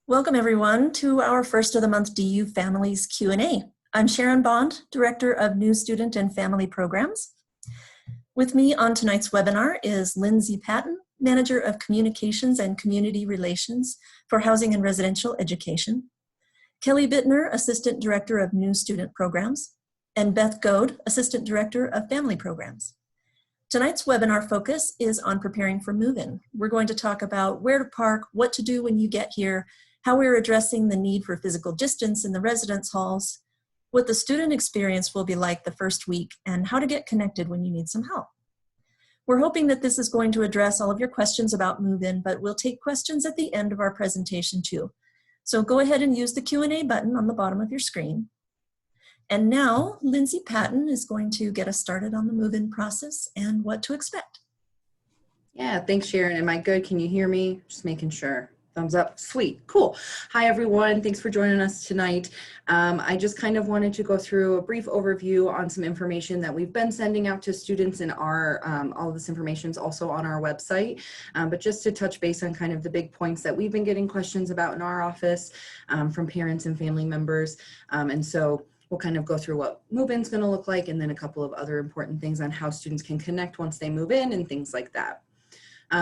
Welcome everyone to our first of the month DU Families Q&A. I'm Sharon Bond, Director of New Student and Family Programs. With me on tonight's webinar is Lynzi Patton, Manager of Communications and Community Relations for Housing and Residential Education, Kelly Bitner, Assistant Director of New Student Programs, and Beth Goad, Assistant Director of Family Programs. Tonight's webinar focus is on preparing for move-in. We're going to talk about where to park, what to do when you get here, how we're addressing the need for physical distance in the residence halls, what the student experience will be like the first week, and how to get connected when you need some help. We're hoping that this is going to address all of your questions about move-in, but we'll take questions at the end of our presentation too. So go ahead and use the Q&A button on the bottom of your screen. And now, Lynzi Patton is going to get us started on the move-in process and what to expect. Yeah, thanks, Sharon. Am I good? Can you hear me? Just making sure. Thumbs up. Sweet. Cool. Hi, everyone. Thanks for joining us tonight. I just kind of wanted to go through a brief overview on some information that we've been sending out to students, and all of this information is also on our website. But just to touch base on kind of the big points that we've been getting questions about in our office from parents and family members. And so we'll kind of go through what move-in is going to look like, and then a couple of other important things on how students can connect once they move in and things like that.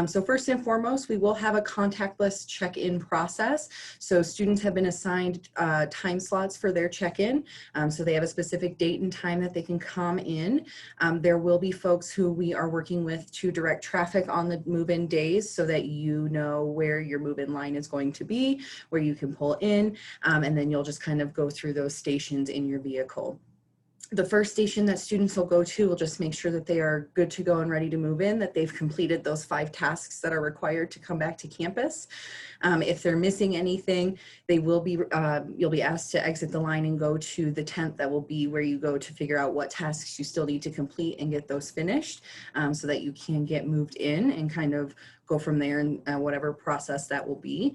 So first and foremost, we will have a contactless check-in process. So students have been assigned time slots for their check-in. So they have a specific date and time that they can come in. There will be folks who we are working with to direct traffic on the move-in days so that you know where your move-in line is going to be, where you can pull in, and then you'll just kind of go through those stations in your vehicle. The first station that students will go to will just make sure that they are good to go and ready to move in, that they've completed those 5 tasks that are required to come back to campus. If they're missing anything, they will be, you'll be asked to exit the line and go to the tent that will be where you go to figure out what tasks you still need to complete and get those finished so that you can get moved in and kind of go from there and whatever process that will be.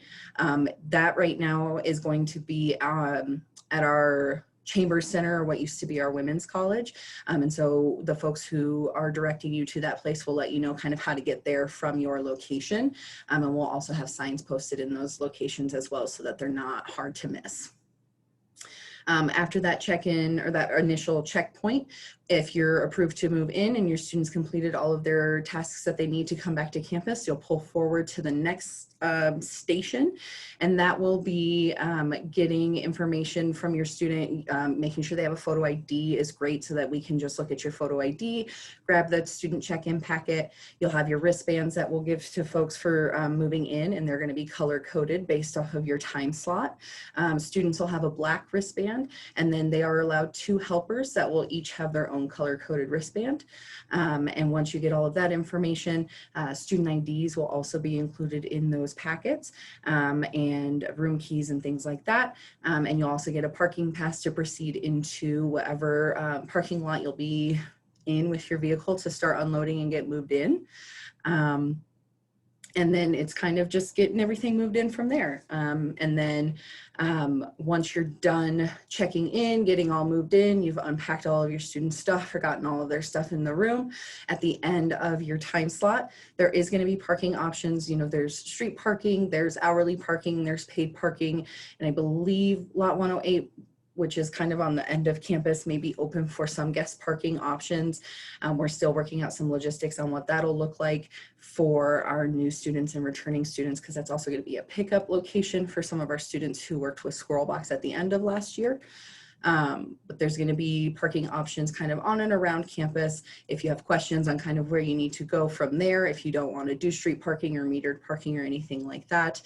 That right now is going to be at our Chambers Center, or what used to be our women's college. And so the folks who are directing you to that place will let you know kind of how to get there from your location. And we'll also have signs posted in those locations as well so that they're not hard to miss. After that check-in or that initial checkpoint, if you're approved to move in and your students completed all of their tasks that they need to come back to campus, you'll pull forward to the next station, and that will be getting information from your student. Making sure they have a photo ID is great so that we can just look at your photo ID, grab that student check-in packet. You'll have your wristbands that we'll give to folks for moving in, and they're going to be color-coded based off of your time slot. Students will have a black wristband, and then they are allowed 2 helpers that will each have their own color-coded wristband. And once you get all of that information, student IDs will also be included in those packets, and room keys and things like that. And you'll also get a parking pass to proceed into whatever parking lot you'll be in with your vehicle to start unloading and get moved in. And then it's kind of just getting everything moved in from there. And then once you're done checking in, getting all moved in, you've unpacked all of your student stuff, forgotten all of their stuff in the room. At the end of your time slot, there is going to be parking options. You know, there's street parking, there's hourly parking, there's paid parking, and I believe lot 108, which is kind of on the end of campus, may be open for some guest parking options. We're still working out some logistics on what that'll look like for our new students and returning students, because that's also going to be a pickup location for some of our students who worked with Squirrelbox at the end of last year. But there's going to be parking options kind of on and around campus. If you have questions on kind of where you need to go from there, if you don't want to do street parking or metered parking or anything like that,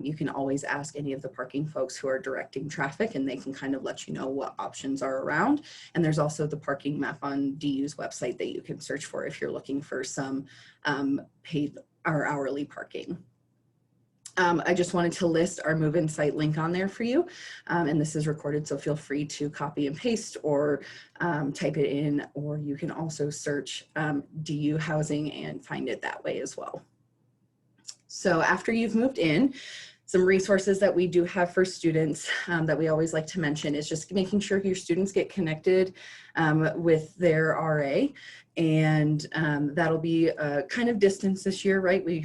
you can always ask any of the parking folks who are directing traffic, and they can kind of let you know what options are around. And there's also the parking map on DU's website that you can search for if you're looking for some paid or hourly parking. I just wanted to list our move-in site link on there for you, and this is recorded, so feel free to copy and paste or type it in, or you can also search DU housing and find it that way as well. So after you've moved in, Some resources that we do have for students that we always like to mention is just making sure your students get connected with their RA. And that'll be a kind of distance this year, right?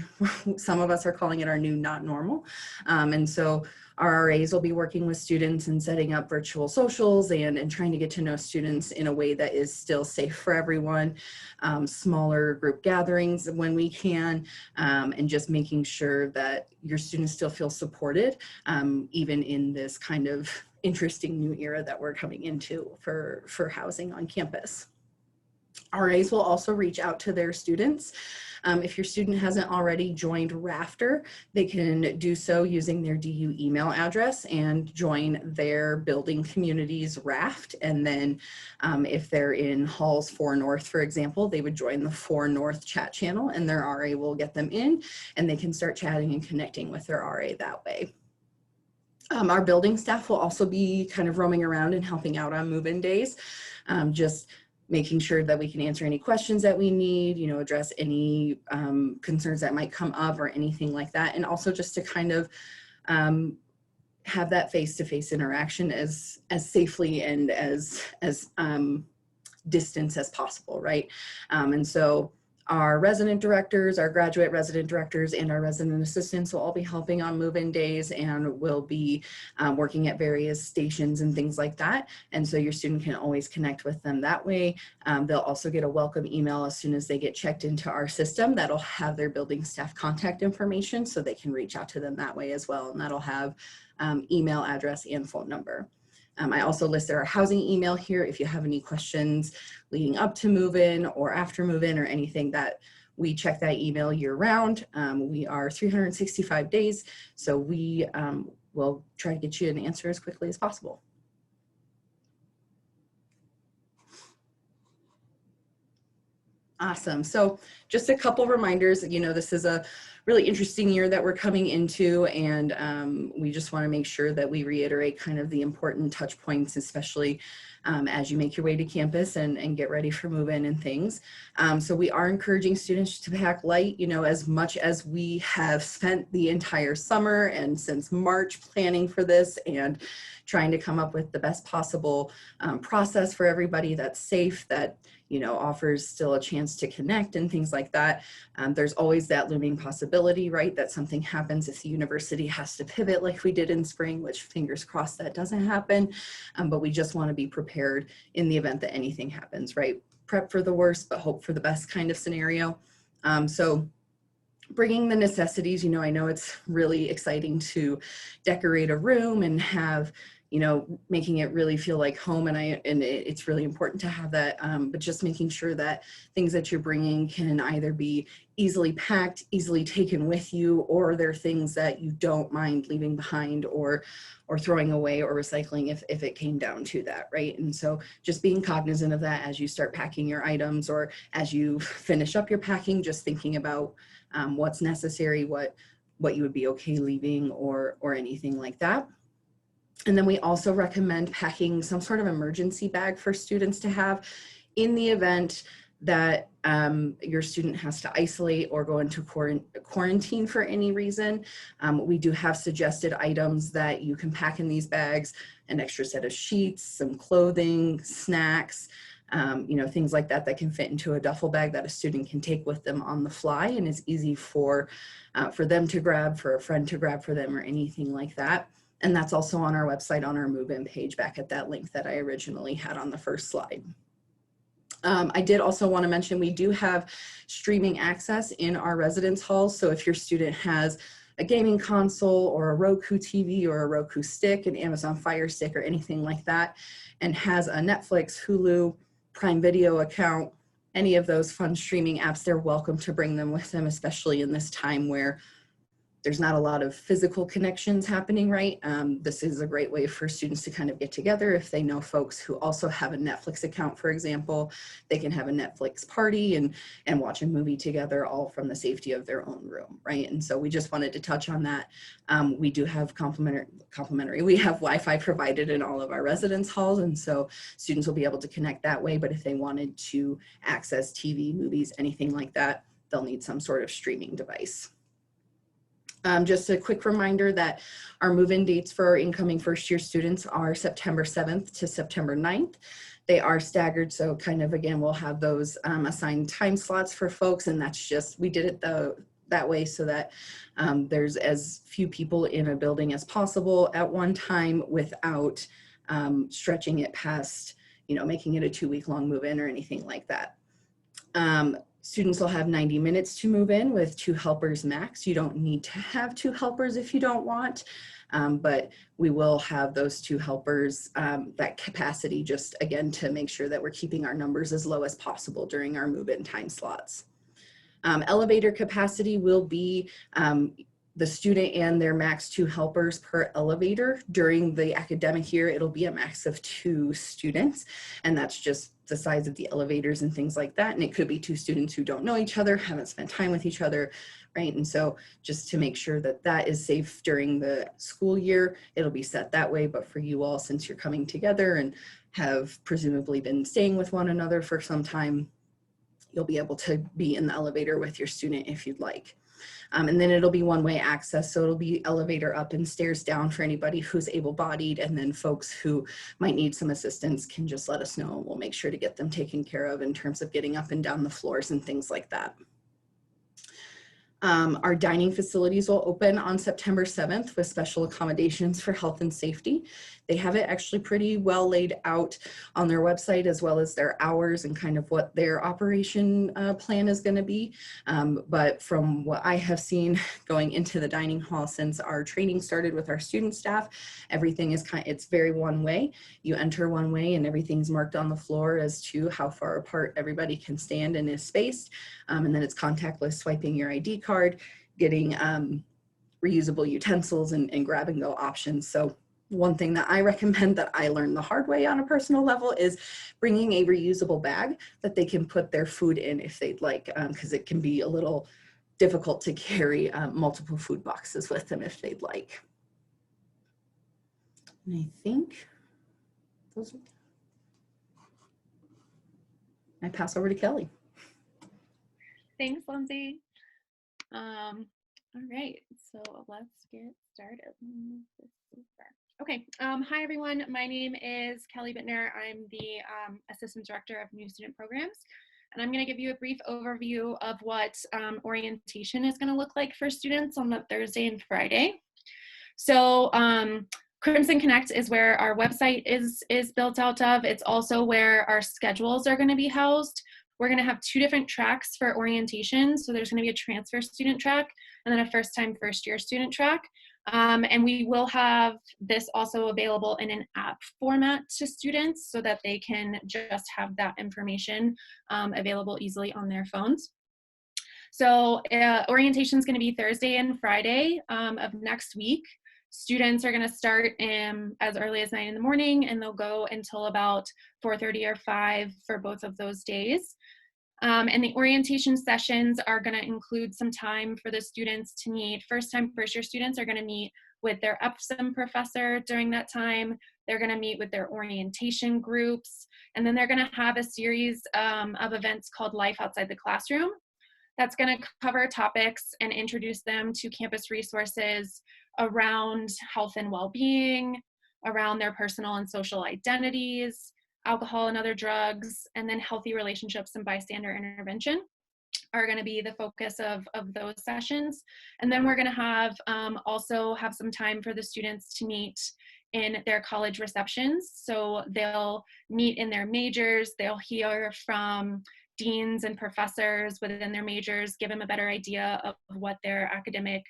Some of us are calling it our new not normal. And so our RAs will be working with students and setting up virtual socials and trying to get to know students in a way that is still safe for everyone, smaller group gatherings when we can, and just making sure that your students still feel supported, even in this kind of interesting new era that we're coming into for housing on campus. RAs will also reach out to their students. If your student hasn't already joined Rafter, they can do so using their DU email address and join their building community's Raft. And then if they're in Halls 4 North, for example, they would join the 4 North chat channel and their RA will get them in and they can start chatting and connecting with their RA that way. Our building staff will also be kind of roaming around and helping out on move-in days, just making sure that we can answer any questions that we need, address any concerns that might come up or anything like that. And also just to kind of have that face-to-face interaction as safely and as distance as possible, right? And so our resident directors, our graduate resident directors, and our resident assistants will all be helping on move-in days and will be working at various stations and things like that. And so your student can always connect with them that way. They'll also get a welcome email as soon as they get checked into our system that'll have their building staff contact information so they can reach out to them that way as well. And that'll have email address and phone number. I also listed our housing email here if you have any questions leading up to move-in or after move-in or anything that we check that email year round. We are 365 days, so we will try to get you an answer as quickly as possible. Awesome. So just a couple reminders, this is a really interesting year that we're coming into, and we just want to make sure that we reiterate kind of the important touch points, especially as you make your way to campus and get ready for move-in and things. So we are encouraging students to pack light, as much as we have spent the entire summer and since March planning for this and trying to come up with the best possible process for everybody that's safe, that offers still a chance to connect and things like that. There's always that looming possibility, right, that something happens if the university has to pivot like we did in spring, which fingers crossed that doesn't happen. But we just want to be prepared in the event that anything happens, right? Prep for the worst, but hope for the best kind of scenario. So bringing the necessities, I know it's really exciting to decorate a room and have making it really feel like home, and it's really important to have that, but just making sure that things that you're bringing can either be easily packed, easily taken with you, or they're things that you don't mind leaving behind or throwing away or recycling if it came down to that, right? And so just being cognizant of that as you start packing your items or as you finish up your packing, just thinking about what's necessary, what you would be okay leaving or anything like that. And then we also recommend packing some sort of emergency bag for students to have in the event that your student has to isolate or go into quarantine for any reason. We do have suggested items that you can pack in these bags: an extra set of sheets, some clothing, snacks, things like that can fit into a duffel bag that a student can take with them on the fly and is easy for them to grab, for a friend to grab for them, or anything like that. And that's also on our website on our move-in page back at that link that I originally had on the first slide. I did also want to mention we do have streaming access in our residence halls. So if your student has a gaming console or a Roku TV or a Roku stick, an Amazon Fire Stick or anything like that, and has a Netflix, Hulu, Prime Video account, any of those fun streaming apps, they're welcome to bring them with them, especially in this time where there's not a lot of physical connections happening, right? This is a great way for students to kind of get together. If they know folks who also have a Netflix account, for example, they can have a Netflix party and watch a movie together, all from the safety of their own room, right? And so we just wanted to touch on that. We do have complimentary, we have Wi-Fi provided in all of our residence halls, and so students will be able to connect that way. But if they wanted to access TV, movies, anything like that, they'll need some sort of streaming device. Just a quick reminder that our move-in dates for our incoming first-year students are September 7th to September 9th. They are staggered, so kind of, again, we'll have those assigned time slots for folks, and that's just, we did it that way so that there's as few people in a building as possible at one time without stretching it past, you know, making it a 2-week-long move-in or anything like that. Students will have 90 minutes to move in with 2 helpers max. You don't need to have 2 helpers if you don't want, but we will have those 2 helpers, that capacity, just again to make sure that we're keeping our numbers as low as possible during our move-in time slots. Elevator capacity will be the student and their max 2 helpers per elevator. During the academic year, it'll be a max of 2 students, and that's just the size of the elevators and things like that. And it could be 2 students who don't know each other, haven't spent time with each other, right? And so just to make sure that that is safe during the school year, it'll be set that way. But for you all, since you're coming together and have presumably been staying with one another for some time, you'll be able to be in the elevator with your student if you'd like. And then it'll be one-way access, so it'll be elevator up and stairs down for anybody who's able-bodied, and then folks who might need some assistance can just let us know, and we'll make sure to get them taken care of in terms of getting up and down the floors and things like that. Our dining facilities will open on September 7th with special accommodations for health and safety. They have it actually pretty well laid out on their website, as well as their hours and kind of what their operation plan is going to be. But from what I have seen going into the dining hall since our training started with our student staff, everything is it's very one way. You enter one way and everything's marked on the floor as to how far apart everybody can stand and is spaced. And then it's contactless, swiping your ID card, getting reusable utensils and grab and go options. So one thing that I recommend that I learned the hard way on a personal level is bringing a reusable bag that they can put their food in if they'd like, because it can be a little difficult to carry multiple food boxes with them if they'd like. And I think those are, I pass over to Kelly. Thanks, Lynzi. All right, so let's get started. Okay, hi everyone. My name is Kelly Bitner. I'm the Assistant Director of New Student Programs, and I'm going to give you a brief overview of what orientation is going to look like for students on the Thursday and Friday. So Crimson Connect is where our website is built out of. It's also where our schedules are going to be housed. We're going to have 2 different tracks for orientation. So there's going to be a transfer student track and then a first-time first-year student track. And we will have this also available in an app format to students so that they can just have that information available easily on their phones. So orientation is going to be Thursday and Friday of next week. Students are going to start as early as 9 in the morning, and they'll go until about 4:30 or 5 for both of those days. And the orientation sessions are going to include some time for the students to meet. First-time first-year students are going to meet with their FSIM professor during that time. They're going to meet with their orientation groups, and then they're going to have a series of events called Life Outside the Classroom. That's going to cover topics and introduce them to campus resources around health and well-being, around their personal and social identities, alcohol and other drugs, and then healthy relationships and bystander intervention are going to be the focus of those sessions. And then we're going to have also have some time for the students to meet in their college receptions. So they'll meet in their majors, they'll hear from deans and professors within their majors, give them a better idea of what their academic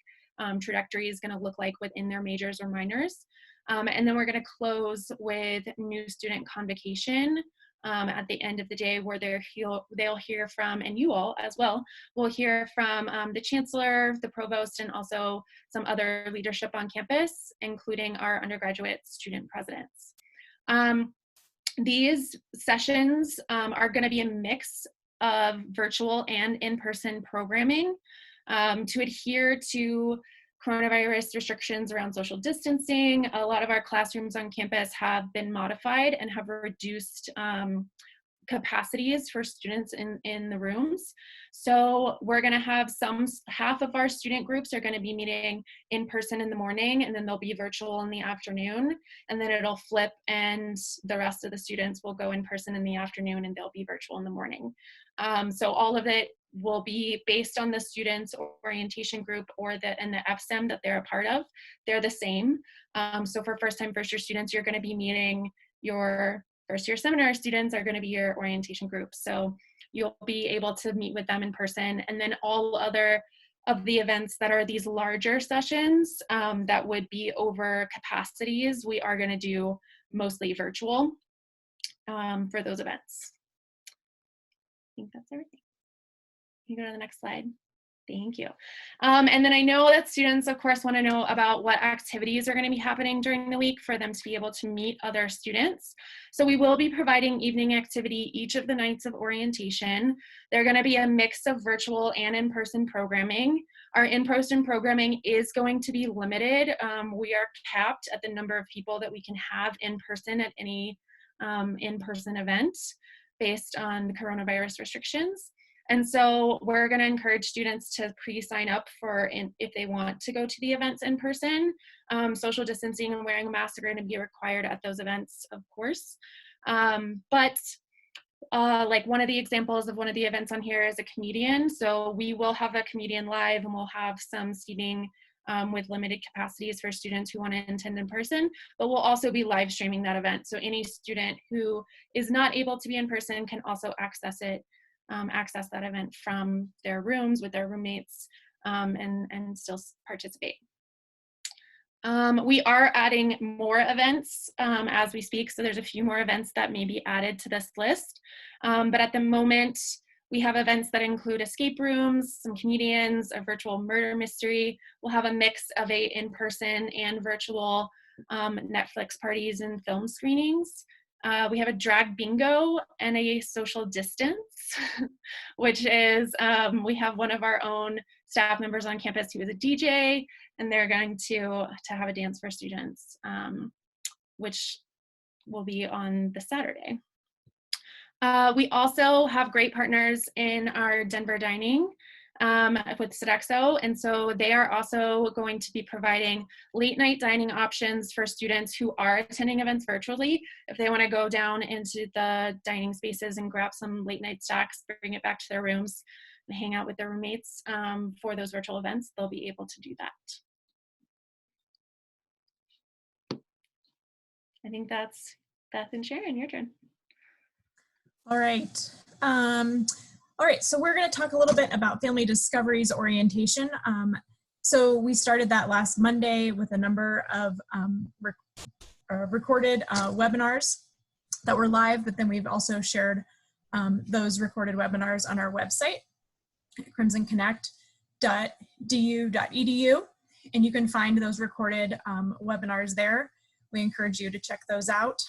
trajectory is going to look like within their majors or minors. And then we're going to close with new student convocation at the end of the day, where they'll hear from, and you all as well, will hear from the chancellor, the provost, and also some other leadership on campus, including our undergraduate student presidents. These sessions are going to be a mix of virtual and in-person programming to adhere to coronavirus restrictions around social distancing. A lot of our classrooms on campus have been modified and have reduced capacities for students in the rooms. So we're going to have half of our student groups are going to be meeting in person in the morning, and then they'll be virtual in the afternoon, and then it'll flip and the rest of the students will go in person in the afternoon and they'll be virtual in the morning. So all of it will be based on the student's orientation group or the FSEM that they're a part of. They're the same. So for first year students, you're going to be meeting your first year seminar students are going to be your orientation group. So you'll be able to meet with them in person. And then all other of the events that are these larger sessions that would be over capacities, we are going to do mostly virtual for those events. I think that's everything. You go to the next slide. Thank you. And then I know that students, of course, want to know about what activities are going to be happening during the week for them to be able to meet other students. So we will be providing evening activity each of the nights of orientation. They're going to be a mix of virtual and in-person programming. Our in-person programming is going to be limited. We are capped at the number of people that we can have in person at any in-person event based on the coronavirus restrictions. And so we're going to encourage students to pre-sign up for if they want to go to the events in person. Social distancing and wearing a mask are going to be required at those events, of course. Like one of the examples of one of the events on here is a comedian. So we will have a comedian live and we'll have some seating with limited capacities for students who want to attend in person, but we'll also be live streaming that event. So any student who is not able to be in person can also access that event from their rooms with their roommates and still participate. We are adding more events as we speak, so there's a few more events that may be added to this list. But at the moment, we have events that include escape rooms, some comedians, a virtual murder mystery. We'll have a mix of in-person and virtual Netflix parties and film screenings. We have a drag bingo and a social distance, which is, we have one of our own staff members on campus who is a DJ, and they're going to have a dance for students, which will be on the Saturday. We also have great partners in our Denver dining with Sodexo, and so they are also going to be providing late night dining options for students who are attending events virtually. If they want to go down into the dining spaces and grab some late night snacks, bring it back to their rooms, and hang out with their roommates for those virtual events, they'll be able to do that. I think that's Beth and Sharon, your turn. All right. All right, so we're going to talk a little bit about Family Discoveries orientation. So we started that last Monday with a number of recorded webinars that were live, but then we've also shared those recorded webinars on our website, crimsonconnect.du.edu, and you can find those recorded webinars there. We encourage you to check those out.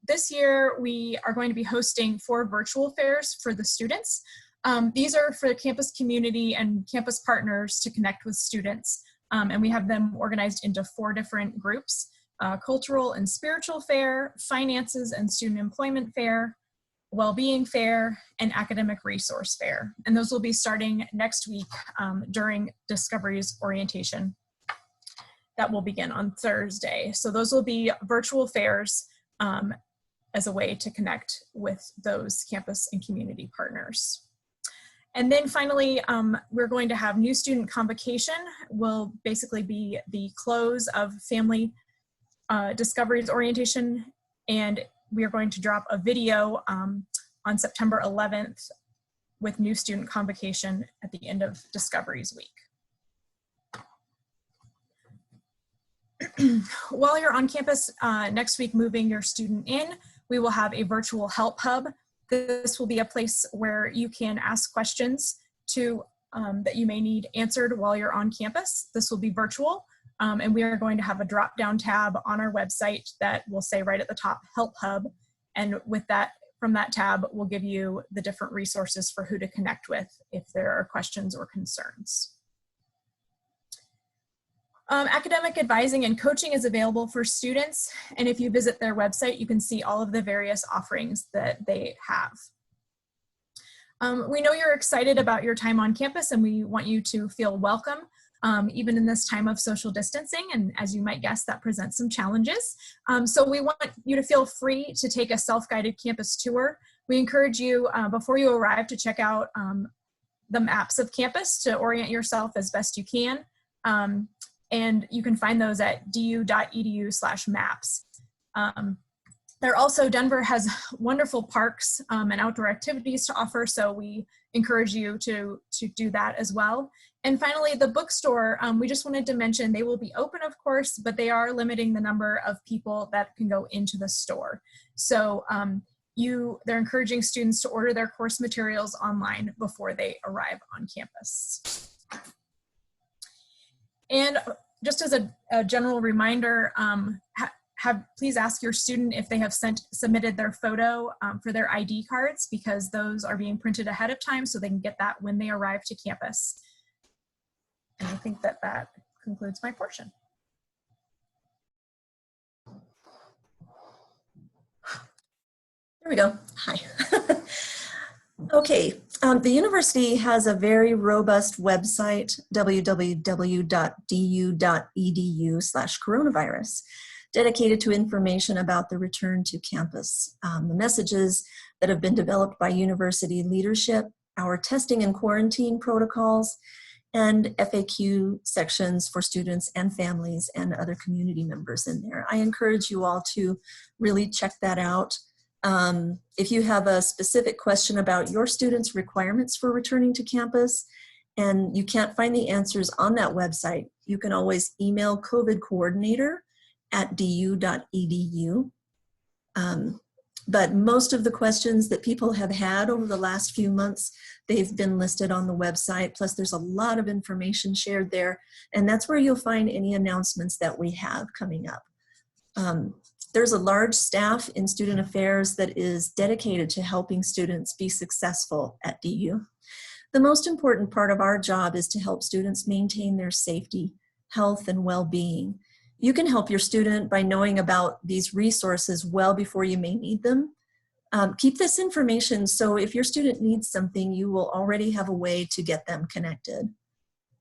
This year, we are going to be hosting 4 virtual fairs for the students. These are for the campus community and campus partners to connect with students. And we have them organized into 4 different groups: cultural and spiritual fair, finances and student employment fair, well-being fair, and academic resource fair. And those will be starting next week during Discoveries orientation. That will begin on Thursday. So those will be virtual fairs as a way to connect with those campus and community partners. And then finally, we're going to have new student convocation will basically be the close of Family Discoveries orientation, and we are going to drop a video on September 11th with new student convocation at the end of Discoveries Week. While you're on campus next week moving your student in, we will have a virtual help hub. This will be a place where you can ask questions that you may need answered while you're on campus. This will be virtual, and we are going to have a drop-down tab on our website that will say right at the top, Help Hub, and with that, from that tab, we'll give you the different resources for who to connect with if there are questions or concerns. Academic advising and coaching is available for students, and if you visit their website, you can see all of the various offerings that they have. We know you're excited about your time on campus, and we want you to feel welcome, even in this time of social distancing, and as you might guess, that presents some challenges. So we want you to feel free to take a self-guided campus tour. We encourage you, before you arrive, to check out the maps of campus to orient yourself as best you can. And you can find those at du.edu/maps. Denver has wonderful parks and outdoor activities to offer, so we encourage you to do that as well. And finally, the bookstore, we just wanted to mention they will be open, of course, but they are limiting the number of people that can go into the store. So they're encouraging students to order their course materials online before they arrive on campus. And just as a general reminder, please ask your student if they have submitted their photo for their ID cards, because those are being printed ahead of time so they can get that when they arrive to campus. And I think that concludes my portion. There we go. Hi. Okay, the university has a very robust website, www.du.edu/coronavirus, dedicated to information about the return to campus, the messages that have been developed by university leadership, our testing and quarantine protocols, and FAQ sections for students and families and other community members in there. I encourage you all to really check that out. If you have a specific question about your students' requirements for returning to campus and you can't find the answers on that website, you can always email COVID coordinator at du.edu. But most of the questions that people have had over the last few months, they've been listed on the website, plus there's a lot of information shared there, and that's where you'll find any announcements that we have coming up. There's a large staff in student affairs that is dedicated to helping students be successful at DU. The most important part of our job is to help students maintain their safety, health, and well-being. You can help your student by knowing about these resources well before you may need them. Keep this information so if your student needs something, you will already have a way to get them connected.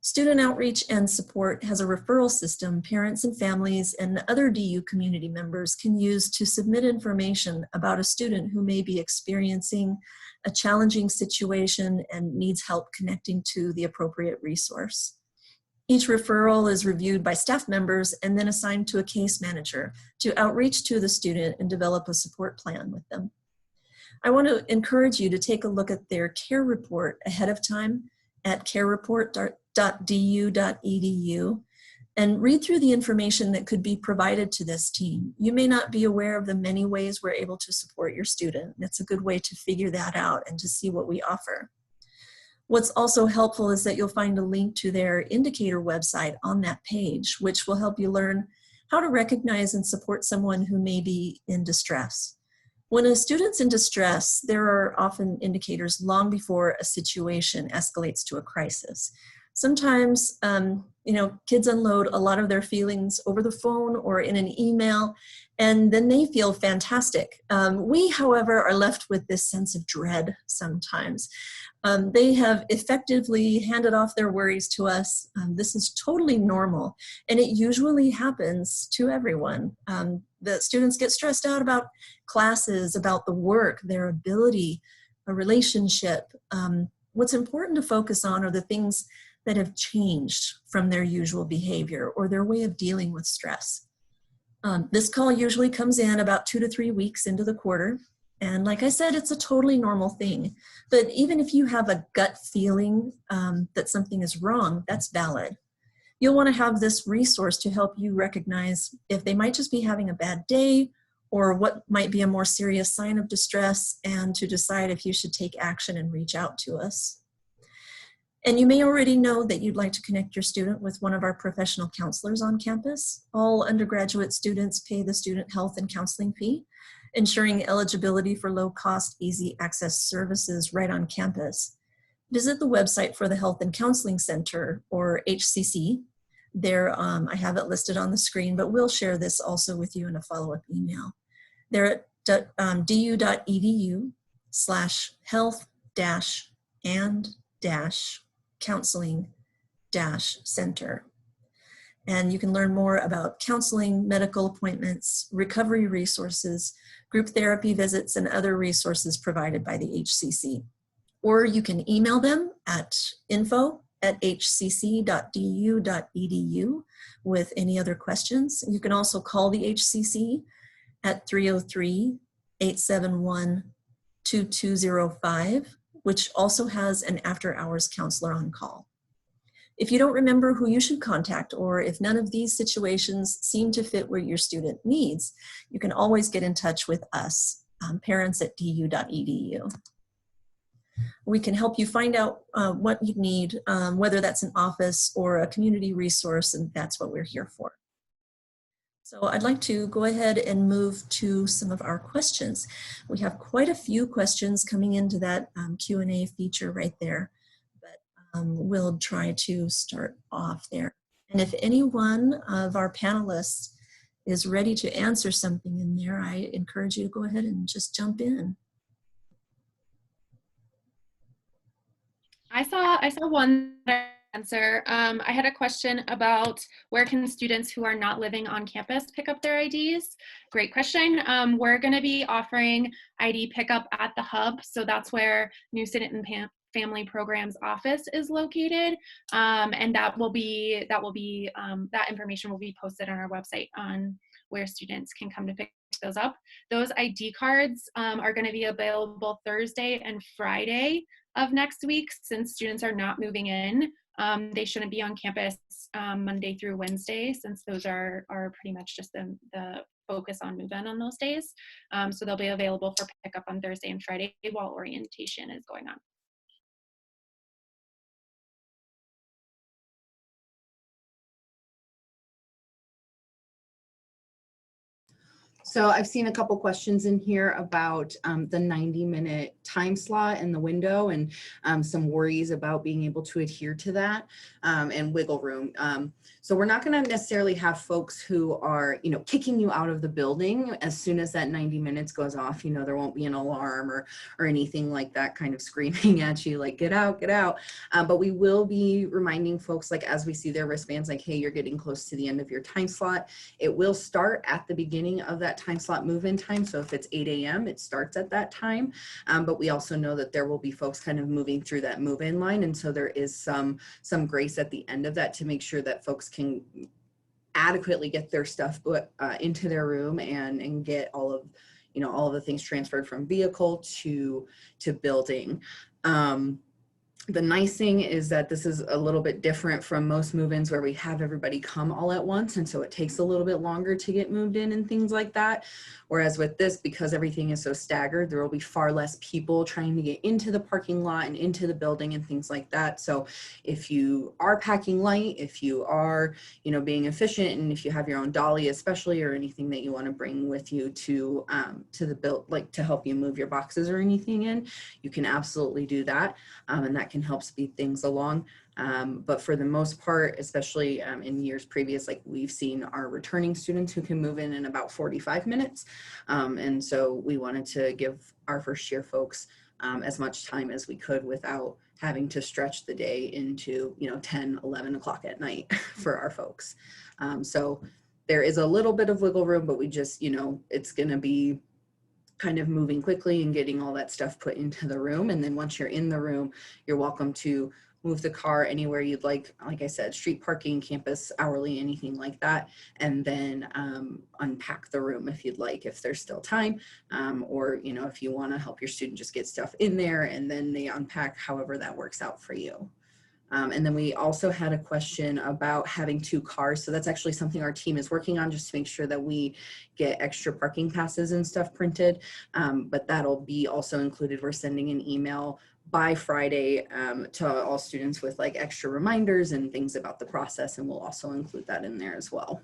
Student outreach and support has a referral system parents and families and other DU community members can use to submit information about a student who may be experiencing a challenging situation and needs help connecting to the appropriate resource. Each referral is reviewed by staff members and then assigned to a case manager to outreach to the student and develop a support plan with them. I want to encourage you to take a look at their care report ahead of time at carereport.du.edu and read through the information that could be provided to this team. You may not be aware of the many ways we're able to support your student. That's a good way to figure that out and to see what we offer. What's also helpful is that you'll find a link to their indicator website on that page, which will help you learn how to recognize and support someone who may be in distress. When a student's in distress, there are often indicators long before a situation escalates to a crisis. Sometimes, kids unload a lot of their feelings over the phone or in an email, and then they feel fantastic. We, however, are left with this sense of dread sometimes. They have effectively handed off their worries to us. This is totally normal, and it usually happens to everyone. The students get stressed out about classes, about the work, their ability, a relationship. What's important to focus on are the things that have changed from their usual behavior or their way of dealing with stress. This call usually comes in about 2 to 3 weeks into the quarter. And like I said, it's a totally normal thing. But even if you have a gut feeling that something is wrong, that's valid. You'll want to have this resource to help you recognize if they might just be having a bad day or what might be a more serious sign of distress, and to decide if you should take action and reach out to us. And you may already know that you'd like to connect your student with one of our professional counselors on campus. All undergraduate students pay the student health and counseling fee, ensuring eligibility for low-cost, easy access services right on campus. Visit the website for the Health and Counseling Center, or HCC, I have it listed on the screen, but we'll share this also with you in a follow-up email. They're at du.edu/health-and-counseling-center. And you can learn more about counseling, medical appointments, recovery resources, group therapy visits, and other resources provided by the HCC. Or you can email them at info@hcc.du.edu with any other questions. You can also call the HCC at 303-871-2205, which also has an after-hours counselor on call. If you don't remember who you should contact, or if none of these situations seem to fit what your student needs, you can always get in touch with us, parents@du.edu. We can help you find out what you need, whether that's an office or a community resource, and that's what we're here for. So I'd like to go ahead and move to some of our questions. We have quite a few questions coming into that Q&A feature right there, but we'll try to start off there. And if any one of our panelists is ready to answer something in there, I encourage you to go ahead and just jump in. I saw one answer. I had a question about where can students who are not living on campus pick up their IDs? Great question. We're going to be offering ID pickup at the hub, so that's where New Student and Family Programs office is located, and that information will be posted on our website on where students can come to pick those up. Those ID cards are going to be available Thursday and Friday of next week. Since students are not moving in, they shouldn't be on campus Monday through Wednesday, since those are pretty much just the focus on move-in on those days. So they'll be available for pickup on Thursday and Friday while orientation is going on. So I've seen a couple questions in here about the 90-minute time slot and the window, and some worries about being able to adhere to that, and wiggle room. So we're not going to necessarily have folks who are, kicking you out of the building as soon as that 90 minutes goes off. There won't be an alarm or anything like that kind of screaming at you like, get out, get out. But we will be reminding folks, like, as we see their wristbands, like, hey, you're getting close to the end of your time slot. It will start at the beginning of that time slot move-in time. So if it's 8 a.m., it starts at that time. But we also know that there will be folks kind of moving through that move-in line. And so there is some grace at the end of that to make sure that folks can adequately get their stuff into their room and get all of the things transferred from vehicle to building. The nice thing is that this is a little bit different from most move-ins where we have everybody come all at once, and so it takes a little bit longer to get moved in and things like that. Whereas with this, because everything is so staggered, there will be far less people trying to get into the parking lot and into the building and things like that. So if you are packing light, if you are, being efficient, and if you have your own dolly especially, or anything that you want to bring with you to the build, like to help you move your boxes or anything in, you can absolutely do that, and that can help speed things along. But for the most part, especially in years previous, like we've seen our returning students who can move in about 45 minutes. And so we wanted to give our first year folks as much time as we could without having to stretch the day into 10, 11 o'clock at night for our folks. So there is a little bit of wiggle room, but we just, it's going to be kind of moving quickly and getting all that stuff put into the room. And then once you're in the room, you're welcome to move the car anywhere you'd like I said, street parking, campus, hourly, anything like that. And then unpack the room if you'd like, if there's still time, or, if you want to help your student just get stuff in there and then they unpack, however that works out for you. And then we also had a question about having 2 cars. So that's actually something our team is working on, just to make sure that we get extra parking passes and stuff printed. But that'll be also included. We're sending an email by Friday to all students with like extra reminders and things about the process. And we'll also include that in there as well.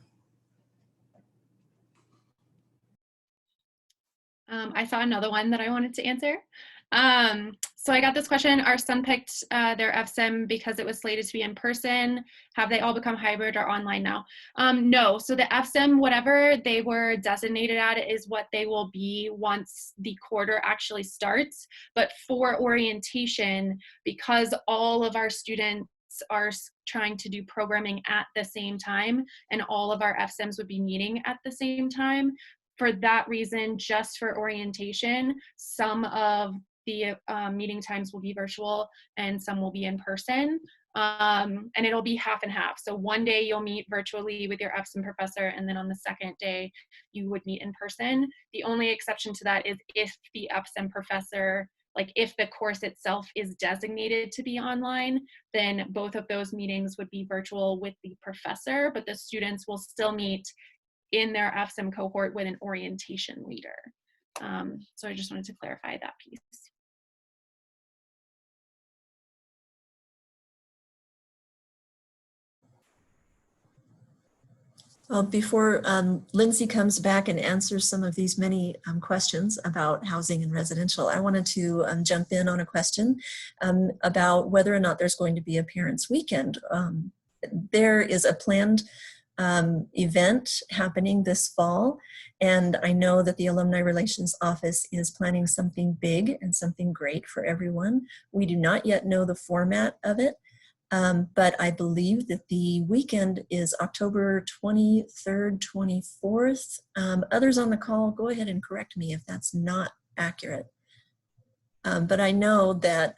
I saw another one that I wanted to answer. So I got this question, our son picked their FSIM because it was slated to be in person. Have they all become hybrid or online now? No, so the FSIM, whatever they were designated at is what they will be once the quarter actually starts. But for orientation, because all of our students are trying to do programming at the same time and all of our FSIMs would be meeting at the same time, for that reason, just for orientation, some of the meeting times will be virtual and some will be in person. And it'll be half and half. So one day you'll meet virtually with your FSIM professor, and then on the second day you would meet in person. The only exception to that is if the FSIM professor, like if the course itself is designated to be online, then both of those meetings would be virtual with the professor, but the students will still meet in their FSIM cohort with an orientation leader. So I just wanted to clarify that piece. Well, before Lynzi comes back and answers some of these many questions about housing and residential, I wanted to jump in on a question about whether or not there's going to be a parents' weekend. There is a planned event happening this fall, and I know that the Alumni Relations Office is planning something big and something great for everyone. We do not yet know the format of it. But I believe that the weekend is October 23rd, 24th. Others on the call, go ahead and correct me if that's not accurate. But I know that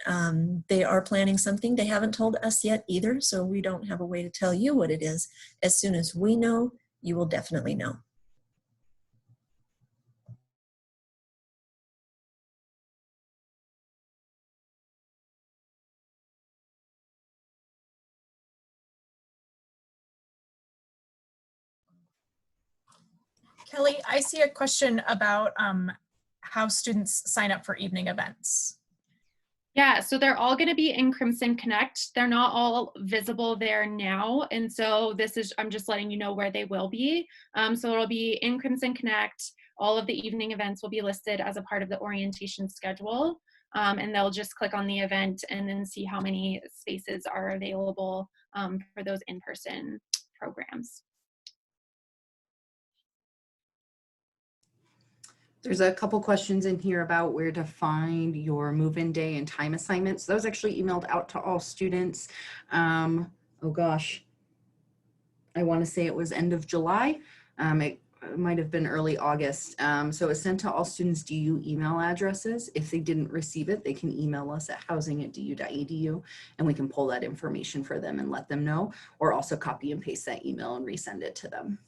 they are planning something. They haven't told us yet either, so we don't have a way to tell you what it is. As soon as we know, you will definitely know. Kelly, I see a question about how students sign up for evening events. Yeah, so they're all going to be in Crimson Connect. They're not all visible there now. And so this is, I'm just letting you know where they will be. So it'll be in Crimson Connect. All of the evening events will be listed as a part of the orientation schedule. And they'll just click on the event and then see how many spaces are available for those in-person programs. There's a couple questions in here about where to find your move-in day and time assignments. Those actually emailed out to all students. Oh gosh, I want to say it was end of July. It might have been early August. So it was sent to all students' DU email addresses. If they didn't receive it, they can email us at housing@du.edu and we can pull that information for them and let them know, or also copy and paste that email and resend it to them.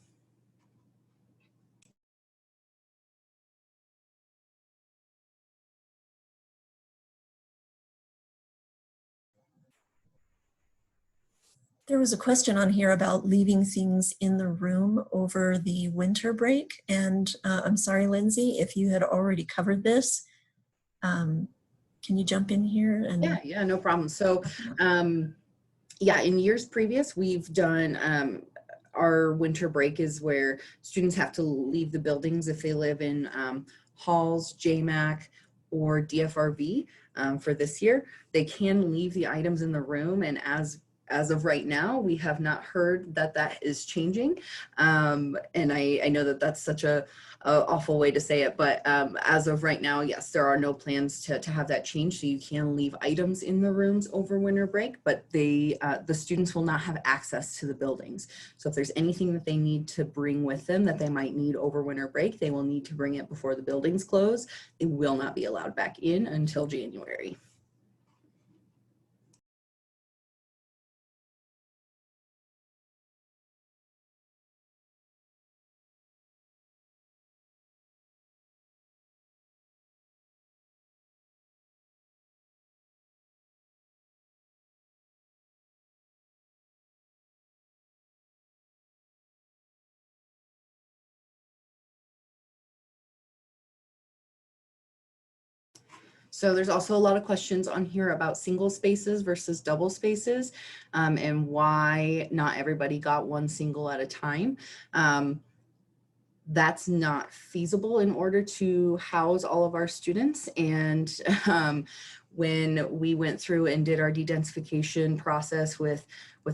There was a question on here about leaving things in the room over the winter break. And I'm sorry, Lynzi, if you had already covered this. Can you jump in here? And Yeah, no problem. So yeah, in years previous, we've done our winter break is where students have to leave the buildings if they live in halls, JMAC, or DFRV. For this year, they can leave the items in the room, and as of right now, we have not heard that that is changing. And I know that that's such a awful way to say it, but as of right now, yes, there are no plans to have that change. So you can leave items in the rooms over winter break, but the students will not have access to the buildings. So if there's anything that they need to bring with them that they might need over winter break, they will need to bring it before the buildings close. It will not be allowed back in until January. So there's also a lot of questions on here about single spaces versus double spaces and why not everybody got one single at a time. That's not feasible in order to house all of our students. And when we went through and did our de-densification process with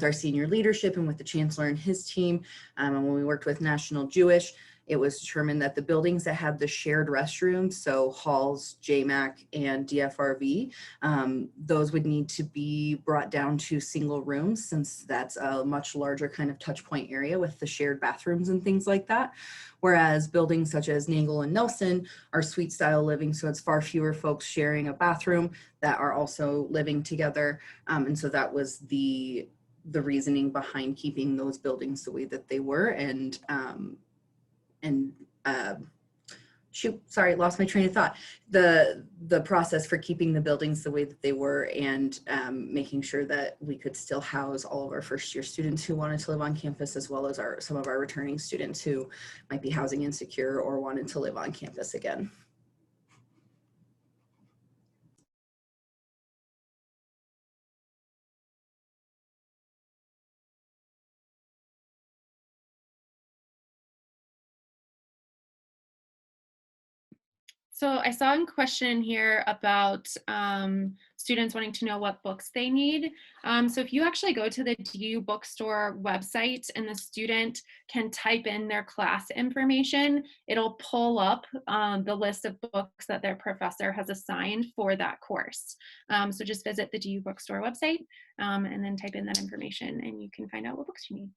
our senior leadership and with the chancellor and his team, and when we worked with National Jewish, it was determined that the buildings that had the shared restrooms, so halls, JMAC, and DFRV, those would need to be brought down to single rooms, since that's a much larger kind of touch point area with the shared bathrooms and things like that. Whereas buildings such as Nagle and Nelson are suite style living, so it's far fewer folks sharing a bathroom that are also living together. And so that was the reasoning behind keeping those buildings the way that they were. Shoot, sorry, lost my train of thought. The process for keeping the buildings the way that they were, and making sure that we could still house all of our first year students who wanted to live on campus, as well as some of our returning students who might be housing insecure or wanted to live on campus again. So I saw a question here about students wanting to know what books they need. So if you actually go to the DU Bookstore website and the student can type in their class information, it'll pull up the list of books that their professor has assigned for that course. So just visit the DU Bookstore website and then type in that information and you can find out what books you need.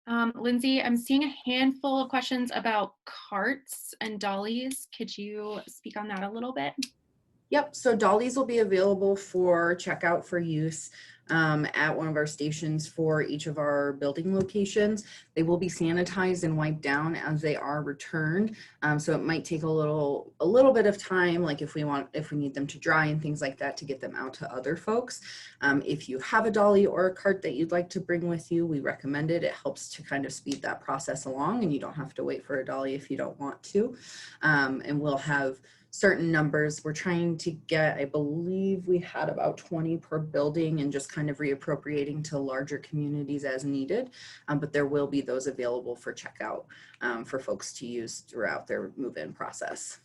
Lynzi, I'm seeing a handful of questions about carts and dollies. Could you speak on that a little bit? Yep, so dollies will be available for checkout for use at one of our stations for each of our building locations. They will be sanitized and wiped down as they are returned. So it might take a little bit of time, like if we need them to dry and things like that, to get them out to other folks. If you have a dolly or a cart that you'd like to bring with you, we recommend it. It helps to kind of speed that process along, and you don't have to wait for a dolly if you don't want to. And we'll have certain numbers. We're trying to get, I believe we had about 20 per building, and just kind of reappropriating to larger communities as needed. But there will be those available for checkout for folks to use throughout their move-in process.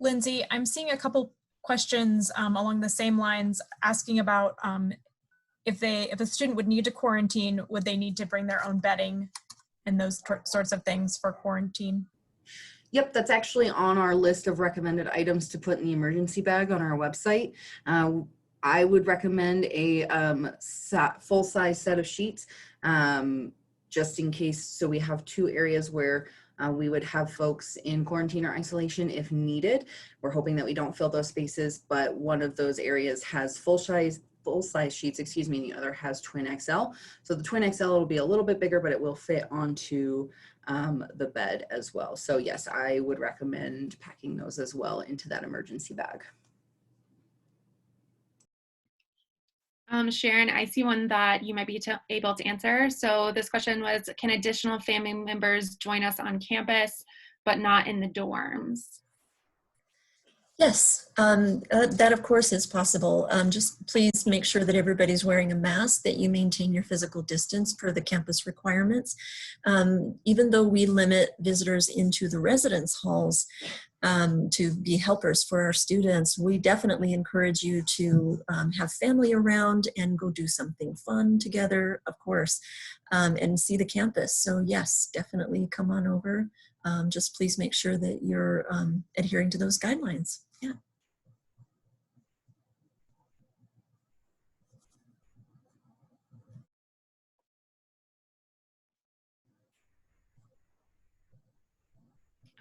Lynzi, I'm seeing a couple questions along the same lines, asking about if a student would need to quarantine, would they need to bring their own bedding and those sorts of things for quarantine? Yep, that's actually on our list of recommended items to put in the emergency bag on our website. I would recommend a full-size set of sheets, just in case. So we have 2 areas where we would have folks in quarantine or isolation if needed. We're hoping that we don't fill those spaces, but one of those areas has full-size sheets, and the other has twin XL. So the twin XL will be a little bit bigger, but it will fit onto the bed as well. So yes, I would recommend packing those as well into that emergency bag. Sharon, I see one that you might be able to answer. So this question was, can additional family members join us on campus, but not in the dorms? Yes, that of course is possible. Just please make sure that everybody's wearing a mask, that you maintain your physical distance per the campus requirements. Even though we limit visitors into the residence halls to be helpers for our students, we definitely encourage you to have family around and go do something fun together, of course, and see the campus. So yes, definitely come on over. Just please make sure that you're adhering to those guidelines. Yeah.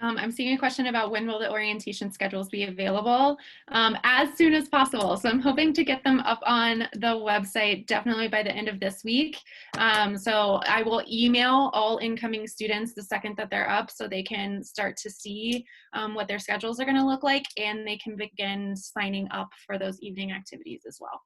I'm seeing a question about when will the orientation schedules be available? As soon as possible. So I'm hoping to get them up on the website definitely by the end of this week. So I will email all incoming students the second that they're up, so they can start to see what their schedules are going to look like, and they can begin signing up for those evening activities as well.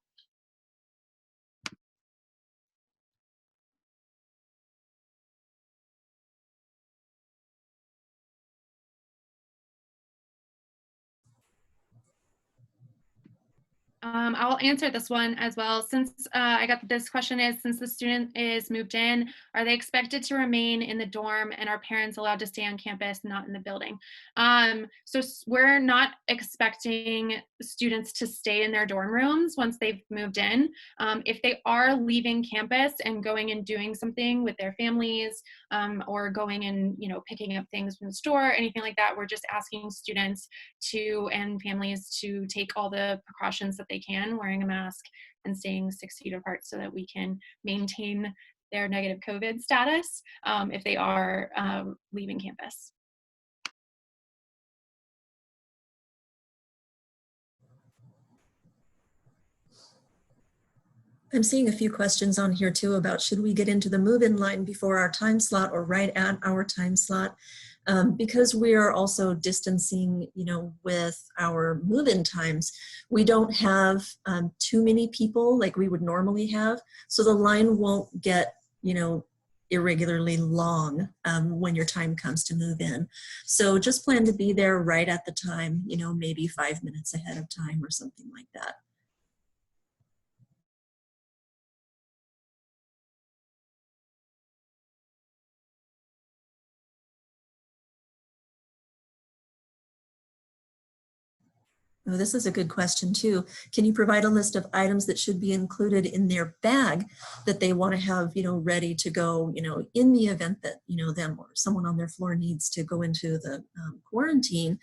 I'll answer this one as well. Since I got this question is, since the student is moved in, are they expected to remain in the dorm and are parents allowed to stay on campus, not in the building? We're not expecting students to stay in their dorm rooms once they've moved in. If they are leaving campus and going and doing something with their families, or going and, you know, picking up things from the store, anything like that, we're just asking students and families to take all the precautions that they can, wearing a mask and staying 6 feet apart so that we can maintain their negative COVID status if they are leaving campus. I'm seeing a few questions on here too about should we get into the move-in line before our time slot or right at our time slot? Because we are also distancing, you know, with our move-in times, we don't have too many people like we would normally have. So the line won't get, you know, irregularly long when your time comes to move in. So just plan to be there right at the time, you know, maybe 5 minutes ahead of time or something like that. Oh, this is a good question too. Can you provide a list of items that should be included in their bag that they want to have, you know, ready to go, you know, in the event that, you know, them or someone on their floor needs to go into the quarantine?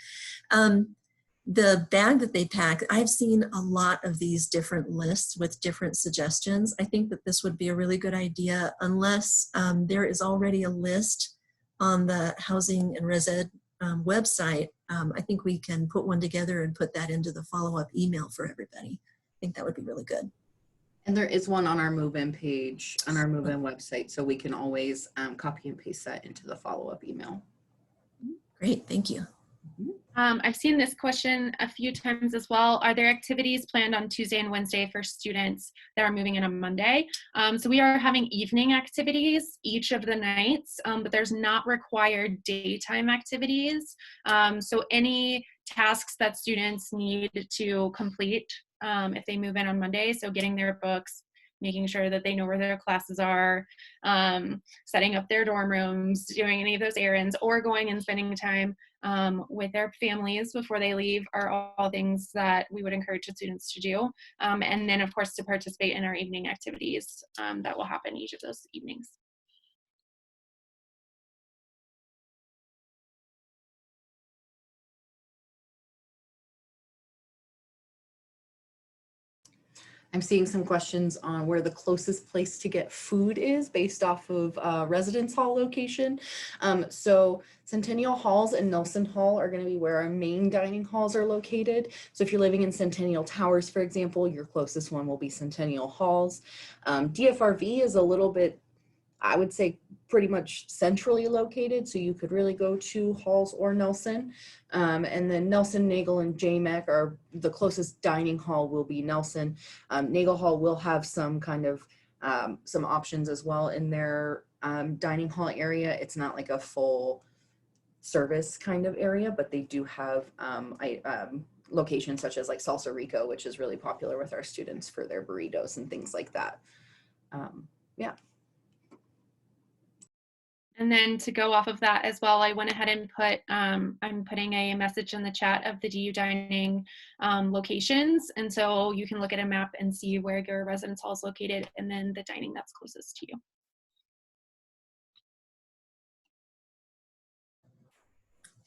The bag that they pack, I've seen a lot of these different lists with different suggestions. I think that this would be a really good idea unless there is already a list on the Housing and Res Ed website. I think we can put one together and put that into the follow-up email for everybody. I think that would be really good. And there is one on our move-in page, on our move-in website, so we can always copy and paste that into the follow-up email. Great, thank you. I've seen this question a few times as well. Are there activities planned on Tuesday and Wednesday for students that are moving in on Monday? So we are having evening activities each of the nights, but there's not required daytime activities. So any tasks that students need to complete if they move in on Monday, so getting their books, making sure that they know where their classes are, setting up their dorm rooms, doing any of those errands, or going and spending time with their families before they leave are all things that we would encourage the students to do. And then, of course, to participate in our evening activities that will happen each of those evenings. I'm seeing some questions on where the closest place to get food is based off of residence hall location. So Centennial Halls and Nelson Hall are going to be where our main dining halls are located. So if you're living in Centennial Towers, for example, your closest one will be Centennial Halls. DFRV is a little bit, I would say, pretty much centrally located, so you could really go to Halls or Nelson. And then Nelson, Nagel, and JMAC are the closest dining hall will be Nelson. Nagel Hall will have some kind of some options as well in their dining hall area. It's not like a full service kind of area, but they do have locations such as like Salsa Rico, which is really popular with our students for their burritos and things like that. Yeah. And then to go off of that as well, I went ahead and put, I'm putting a message in the chat of the DU dining locations. And so you can look at a map and see where your residence hall is located and then the dining that's closest to you.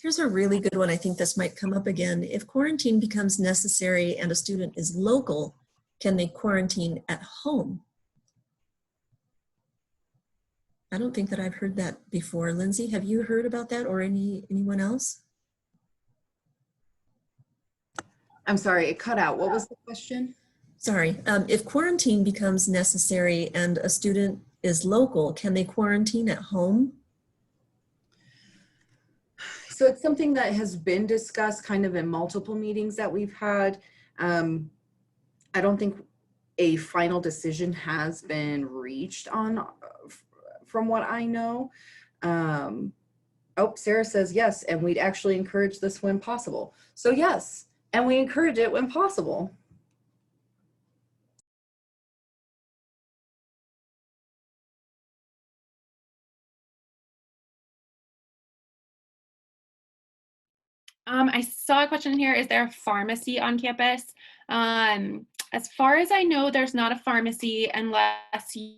Here's a really good one. I think this might come up again. If quarantine becomes necessary and a student is local, can they quarantine at home? I don't think that I've heard that before. Lynzi, have you heard about that, or anyone else? I'm sorry, it cut out. What was the question? Sorry. If quarantine becomes necessary and a student is local, can they quarantine at home? So it's something that has been discussed kind of in multiple meetings that we've had. I don't think a final decision has been reached on, from what I know. Oh, Sarah says yes, and we'd actually encourage this when possible. So yes, and we encourage it when possible. I saw a question here. Is there a pharmacy on campus? As far as I know, there's not a pharmacy unless you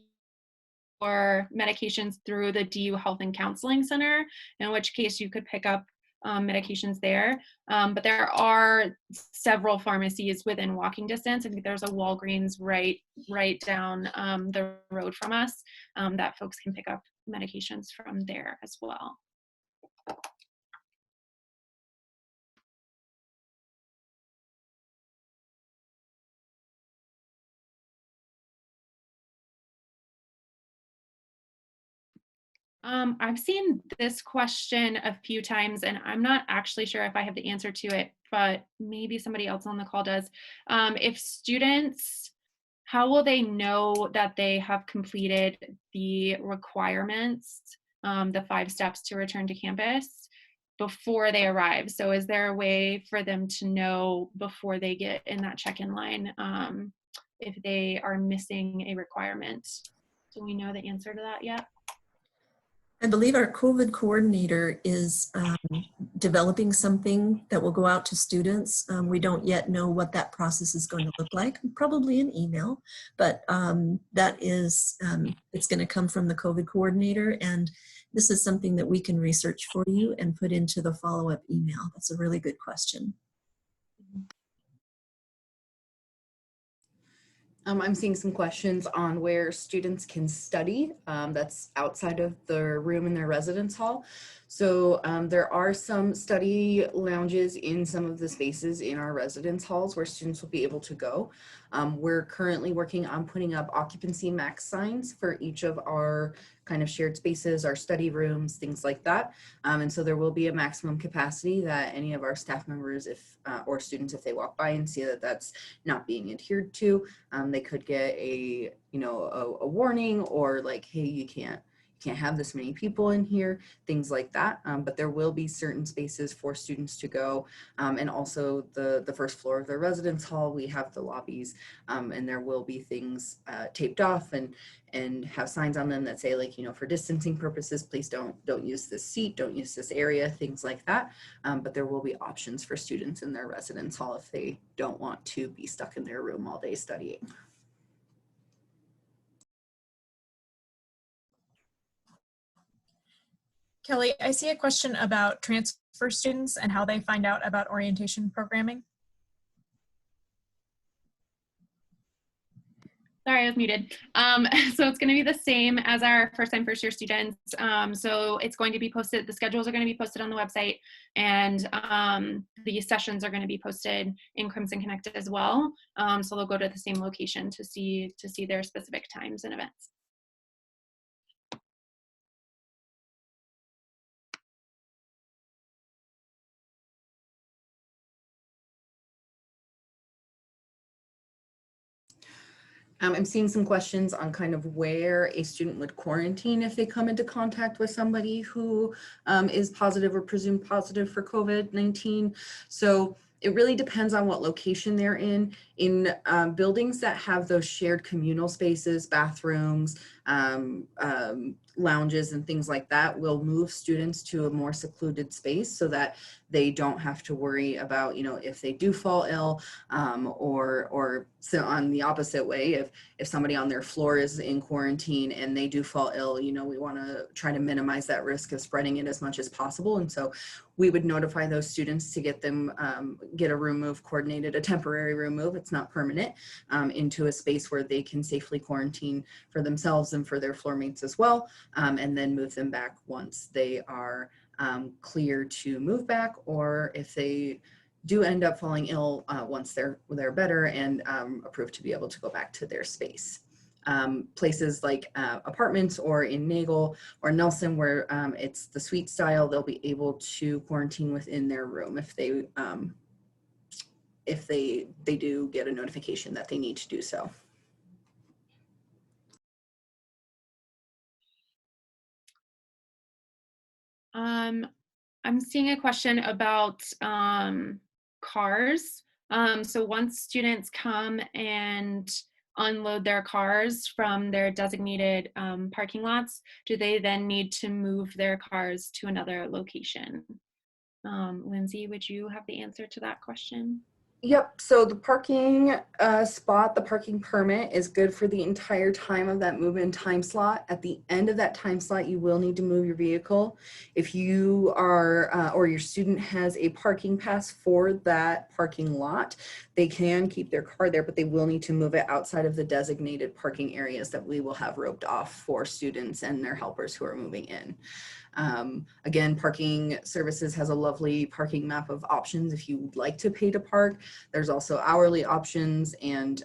or medications through the DU Health and Counseling Center, in which case you could pick up medications there. But there are several pharmacies within walking distance. I think there's a Walgreens right down the road from us that folks can pick up medications from there as well. I've seen this question a few times, and I'm not actually sure if I have the answer to it, but maybe somebody else on the call does. If students, how will they know that they have completed the requirements, the 5 steps to return to campus before they arrive? So is there a way for them to know before they get in that check-in line if they are missing a requirement? Do we know the answer to that yet? I believe our COVID coordinator is developing something that will go out to students. We don't yet know what that process is going to look like, probably an email, but that is, it's going to come from the COVID coordinator, and this is something that we can research for you and put into the follow-up email. That's a really good question. I'm seeing some questions on where students can study that's outside of the room in their residence hall. So there are some study lounges in some of the spaces in our residence halls where students will be able to go. We're currently working on putting up occupancy max signs for each of our kind of shared spaces, our study rooms, things like that. And so there will be a maximum capacity that any of our staff members or students, if they walk by and see that that's not being adhered to, they could get a warning, or like, hey, you can't have this many people in here, things like that. But there will be certain spaces for students to go. And also the first floor of the residence hall, we have the lobbies, and there will be things taped off and have signs on them that say, like, for distancing purposes, please don't use this seat, don't use this area, things like that. But there will be options for students in their residence hall if they don't want to be stuck in their room all day studying. Kelly, I see a question about transfer students and how they find out about orientation programming. Sorry, I was muted. So it's going to be the same as our first-time, first-year students. So it's going to be posted, the schedules are going to be posted on the website, and the sessions are going to be posted in Crimson Connect as well. So they'll go to the same location to see their specific times and events. I'm seeing some questions on kind of where a student would quarantine if they come into contact with somebody who is positive or presumed positive for COVID-19. So it really depends on what location they're in. In buildings that have those shared communal spaces, bathrooms, lounges and things like that, we'll move students to a more secluded space so that they don't have to worry about, if they do fall ill, or so on the opposite way, if somebody on their floor is in quarantine and they do fall ill, we want to try to minimize that risk of spreading it as much as possible. And so we would notify those students to get them, get a room move coordinated, a temporary room move, it's not permanent, into a space where they can safely quarantine for themselves and for their floor mates as well, and then move them back once they are clear to move back, or if they do end up falling ill, once they're better and approved to be able to go back to their space. Places like apartments or in Nagel or Nelson, where it's the suite style, they'll be able to quarantine within their room if they do get a notification that they need to do so. I'm seeing a question about cars. So once students come and unload their cars from their designated parking lots, do they then need to move their cars to another location? Lynzi, would you have the answer to that question? Yep, so the parking spot, the parking permit is good for the entire time of that move-in time slot. At the end of that time slot, you will need to move your vehicle. If you are, or your student has a parking pass for that parking lot, they can keep their car there, but they will need to move it outside of the designated parking areas that we will have roped off for students and their helpers who are moving in. Again, Parking Services has a lovely parking map of options if you would like to pay to park. There's also hourly options and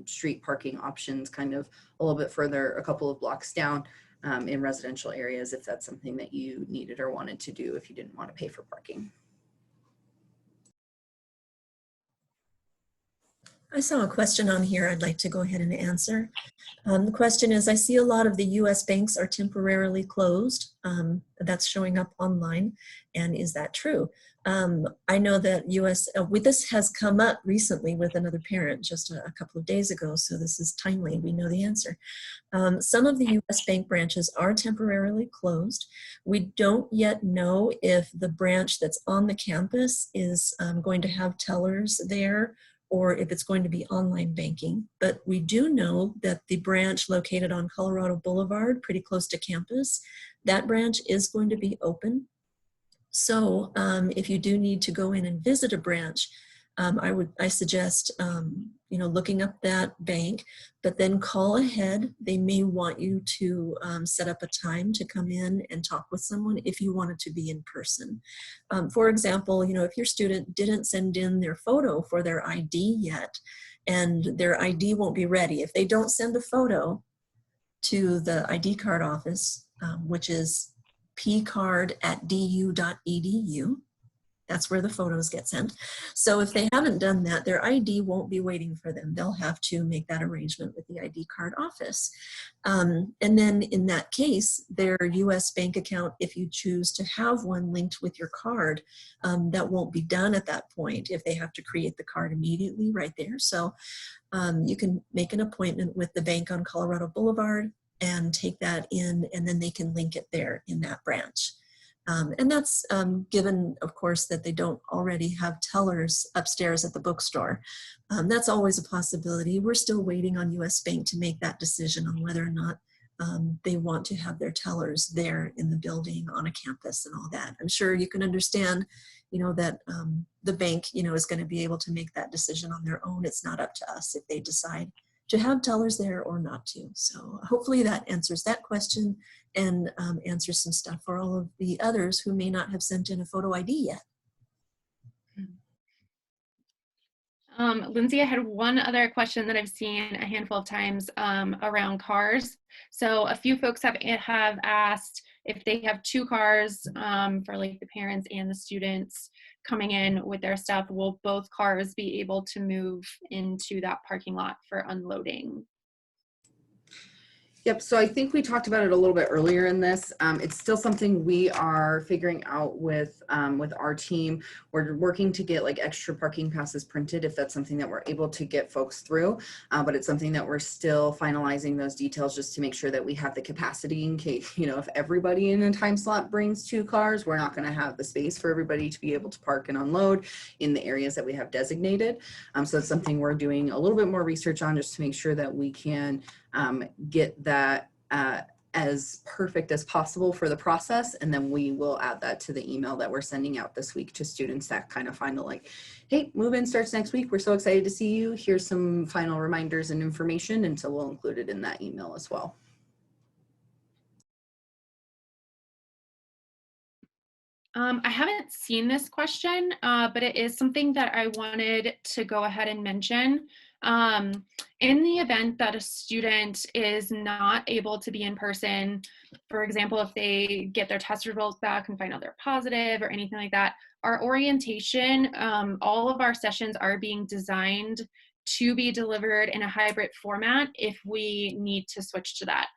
street parking options kind of a little bit further, a couple of blocks down in residential areas if that's something that you needed or wanted to do if you didn't want to pay for parking. I saw a question on here I'd like to go ahead and answer. The question is, I see a lot of the US banks are temporarily closed. That's showing up online. And is that true? I know that this has come up recently with another parent just a couple of days ago, so this is timely. We know the answer. Some of the US bank branches are temporarily closed. We don't yet know if the branch that's on the campus is going to have tellers there, or if it's going to be online banking. But we do know that the branch located on Colorado Boulevard, pretty close to campus, that branch is going to be open. So if you do need to go in and visit a branch, I suggest looking up that bank, but then call ahead. They may want you to set up a time to come in and talk with someone if you want it to be in person. For example, if your student didn't send in their photo for their ID yet, and their ID won't be ready, if they don't send a photo to the ID card office, which is pcard@du.edu. That's where the photos get sent. So if they haven't done that, their ID won't be waiting for them. They'll have to make that arrangement with the ID card office. And then in that case, their US bank account, if you choose to have one linked with your card, that won't be done at that point if they have to create the card immediately right there. So you can make an appointment with the bank on Colorado Boulevard and take that in, and then they can link it there in that branch. And that's given, of course, that they don't already have tellers upstairs at the bookstore. That's always a possibility. We're still waiting on US Bank to make that decision on whether or not they want to have their tellers there in the building on a campus and all that. I'm sure you can understand, that the bank, is going to be able to make that decision on their own. It's not up to us if they decide to have tellers there or not to. So hopefully that answers that question and answers some stuff for all of the others who may not have sent in a photo ID yet. Lynzi, I had one other question that I've seen a handful of times around cars. So a few folks have asked if they have two cars for like the parents and the students coming in with their stuff, will both cars be able to move into that parking lot for unloading? Yep, so I think we talked about it a little bit earlier in this. It's still something we are figuring out with our team. We're working to get like extra parking passes printed if that's something that we're able to get folks through, but it's something that we're still finalizing those details just to make sure that we have the capacity in case, if everybody in a time slot brings two cars, we're not gonna have the space for everybody to be able to park and unload in the areas that we have designated. So it's something we're doing a little bit more research on just to make sure that we can get that as perfect as possible for the process. And then we will add that to the email that we're sending out this week to students that kind of final like, hey, move-in starts next week. We're so excited to see you. Here's some final reminders and information. And so we'll include it in that email as well. I haven't seen this question, but it is something that I wanted to go ahead and mention. In the event that a student is not able to be in person, for example, if they get their test results back and find out they're positive or anything like that, our orientation, all of our sessions are being designed to be delivered in a hybrid format if we need to switch to that.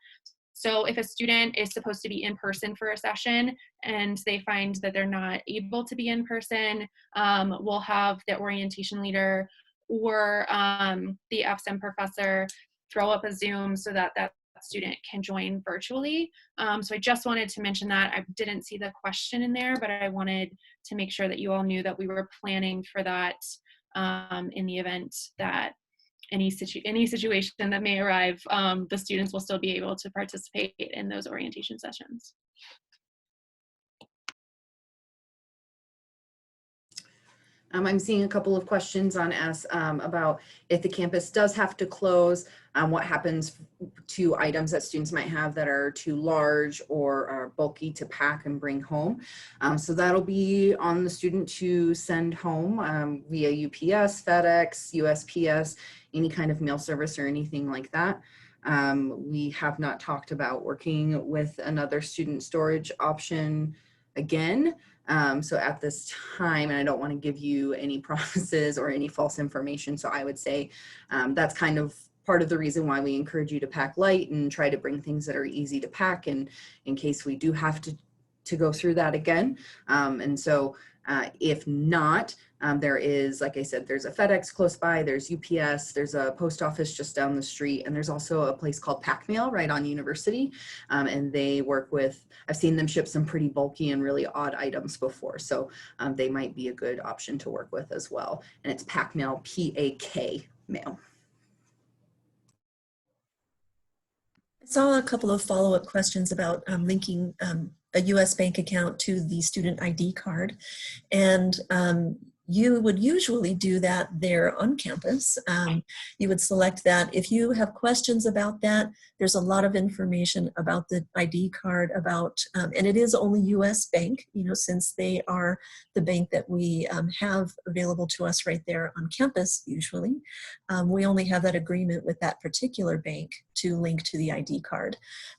So if a student is supposed to be in person for a session and they find that they're not able to be in person, we'll have the orientation leader or the FSEM professor throw up a Zoom so that that student can join virtually. So I just wanted to mention that. I didn't see the question in there, but I wanted to make sure that you all knew that we were planning for that in the event that any situation that may arrive, the students will still be able to participate in those orientation sessions. I'm seeing a couple of questions on us about if the campus does have to close, what happens to items that students might have that are too large or are bulky to pack and bring home. So that'll be on the student to send home via UPS, FedEx, USPS, any kind of mail service or anything like that. We have not talked about working with another student storage option again. So at this time, and I don't want to give you any promises or any false information, so I would say that's kind of part of the reason why we encourage you to pack light and try to bring things that are easy to pack, and in case we do have to go through that again. And so if not, there is, like I said, there's a FedEx close by, there's UPS, there's a post office just down the street, and there's also a place called Pack Mail right on University. And they work with, I've seen them ship some pretty bulky and really odd items before. So they might be a good option to work with as well. And it's Pack Mail, P-A-K Mail. I saw a couple of follow-up questions about linking a US bank account to the student ID card. And you would usually do that there on campus. You would select that. If you have questions about that, there's a lot of information about the ID card, about, and it is only US Bank, you know, since they are the bank that we have available to us right there on campus usually. We only have that agreement with that particular bank to link to the ID card.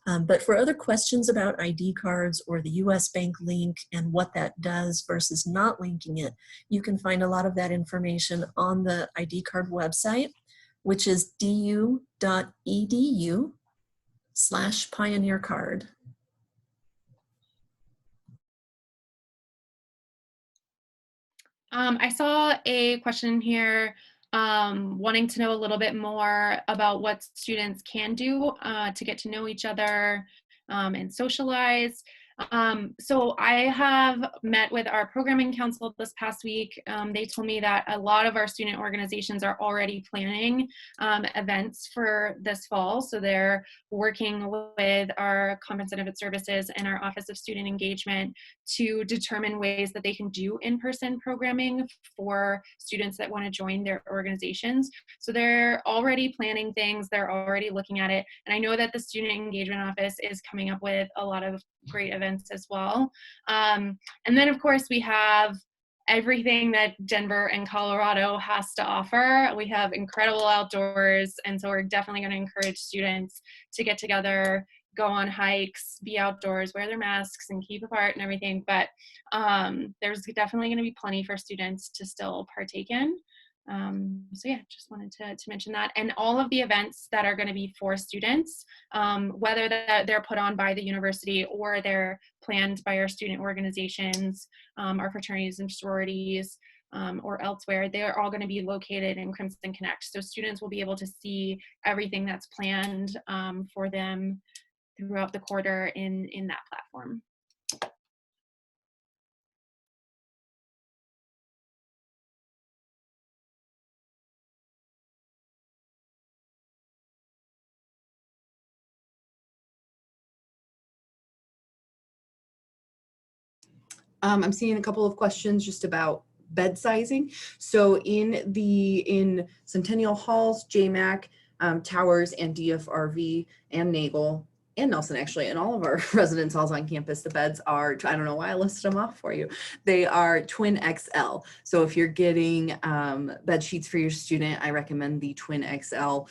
But for other questions about ID cards or the US Bank link and what that does versus not linking it, you can find a lot of that information on the ID card website, which is du.edu/Pioneer Card. I saw a question here wanting to know a little bit more about what students can do to get to know each other and socialize. So I have met with our programming council this past week. They told me that a lot of our student organizations are already planning events for this fall. So they're working with our Conference and Event Services and our Office of Student Engagement to determine ways that they can do in-person programming for students that want to join their organizations. So they're already planning things, they're already looking at it. And I know that the Student Engagement Office is coming up with a lot of great events as well. And then of course we have everything that Denver and Colorado has to offer. We have incredible outdoors, and so we're definitely going to encourage students to get together, go on hikes, be outdoors, wear their masks and keep apart and everything. But there's definitely going to be plenty for students to still partake in. So yeah, just wanted to mention that. And all of the events that are going to be for students, whether they're put on by the university or they're planned by our student organizations, our fraternities and sororities, or elsewhere, they are all going to be located in Crimson Connect. So students will be able to see everything that's planned for them throughout the quarter in that platform. I'm seeing a couple of questions just about bed sizing. So in Centennial Halls, JMAC, Towers, and DFRV, and Nagel, and Nelson, actually, and all of our residence halls on campus, the beds are, I don't know why I listed them off for you. They are twin XL. So if you're getting bed sheets for your student, I recommend the twin XL.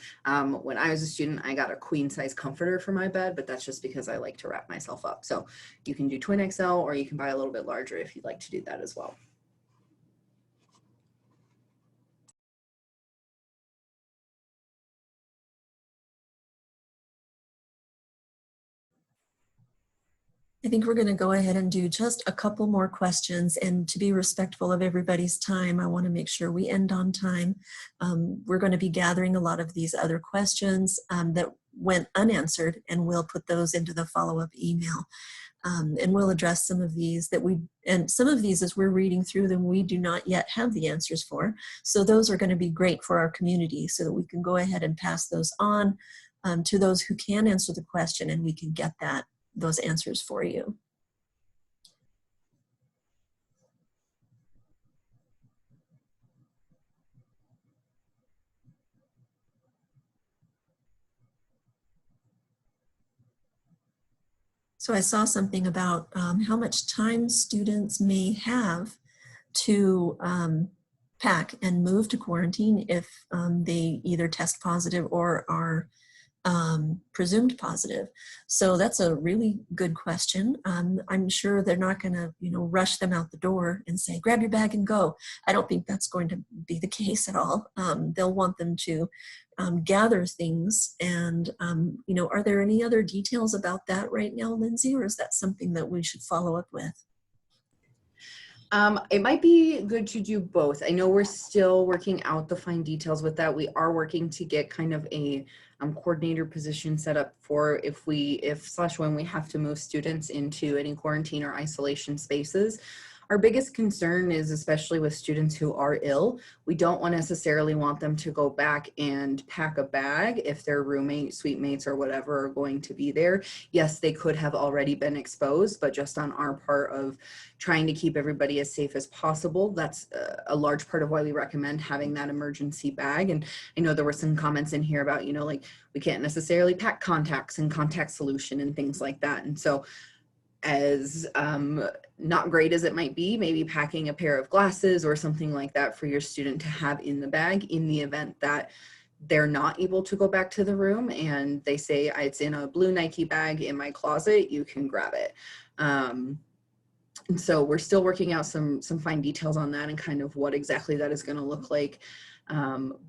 When I was a student, I got a queen size comforter for my bed, but that's just because I like to wrap myself up. So you can do twin XL, or you can buy a little bit larger if you'd like to do that as well. I think we're going to go ahead and do just a couple more questions, and to be respectful of everybody's time, I want to make sure we end on time. We're going to be gathering a lot of these other questions that went unanswered, and we'll put those into the follow-up email. And we'll address some of these and some of these, as we're reading through them, we do not yet have the answers for. So those are going to be great for our community, so that we can go ahead and pass those on to those who can answer the question, and we can get those answers for you. So I saw something about how much time students may have to pack and move to quarantine if they either test positive or are presumed positive. So that's a really good question. I'm sure they're not going to, rush them out the door and say, grab your bag and go. I don't think that's going to be the case at all. They'll want them to gather things. And, are there any other details about that right now, Lynzi, or is that something that we should follow up with? It might be good to do both. I know we're still working out the fine details with that. We are working to get kind of a coordinator position set up for if when we have to move students into any quarantine or isolation spaces. Our biggest concern is, especially with students who are ill, we don't necessarily want them to go back and pack a bag if their roommate, suite mates, or whatever are going to be there. Yes, they could have already been exposed, but just on our part of trying to keep everybody as safe as possible, that's a large part of why we recommend having that emergency bag. And I know there were some comments in here about, like we can't necessarily pack contacts and contact solution and things like that. And so as not great as it might be, maybe packing a pair of glasses or something like that for your student to have in the bag in the event that they're not able to go back to the room and they say, it's in a blue Nike bag in my closet, you can grab it. And so we're still working out some fine details on that and kind of what exactly that is going to look like.